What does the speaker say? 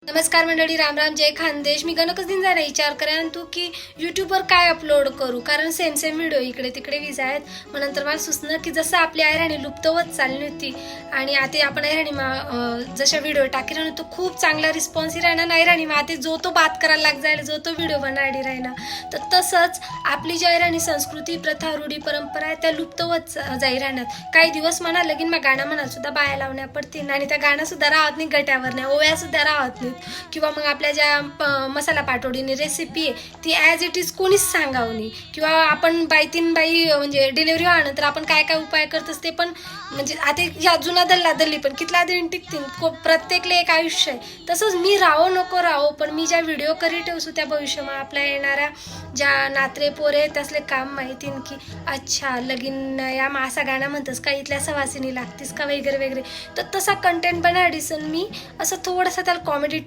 नमस्कार मंडळी, राम राम, जय खानदेश. मी गणकच दिन जरा विचार करेन तू की यूट्यूबवर काय अपलोड करू, कारण सेम सेम व्हिडिओ इकडे तिकडे विज आहेत. मग नंतर मला सुचलं की जसं आपली ऐराणी लुप्त होत चालली होती आणि आता आपण ऐराणी जशा व्हिडिओ टाकी राहणं तो खूप चांगला रिस्पॉन्स राहणार नाही राहणी मग आता जो तो बात करायला लाग जायला, जो तो व्हिडिओ बनाडी राहिना. तर तसंच आपली जी ऐराणी संस्कृती, प्रथा, रूढी, परंपरा आहे त्या लुप्त होत जाई राहणार. काही दिवस म्हणा लगीन मग गाणं म्हणाल सुद्धा बाया लावण्या पडतील आणि त्या गाणं सुद्धा राहत नाही, गट्यावर नाही, ओव्या सुद्धा राहत नाही. किंवा मग आपल्या ज्या मसाला पाटोडीने रेसिपी आहे ती ॲज इट इज कोणीच सांगावं नाही. किंवा आपण बाई म्हणजे डिलिव्हरी व्हावं तर आपण काय काय उपाय करतोस ते पण म्हणजे आता या जुना दल्ली पण कितला दिन टिकतील. प्रत्येकले एक आयुष्य आहे. तसंच मी राहो नको राहो पण मी ज्या व्हिडिओ करी ठेवसू त्या भविष्यमा आपल्या येणाऱ्या ज्या नात्रे पोरे त्यासले काम माहितीन की अच्छा लगीन या असा गाणं म्हणतस का, इथल्या सवासिनी लागतीस का, वगैरे वगैरे. तर तसा कंटेंट बनाडीसन मी असं थोडंसं त्याला कॉमेडी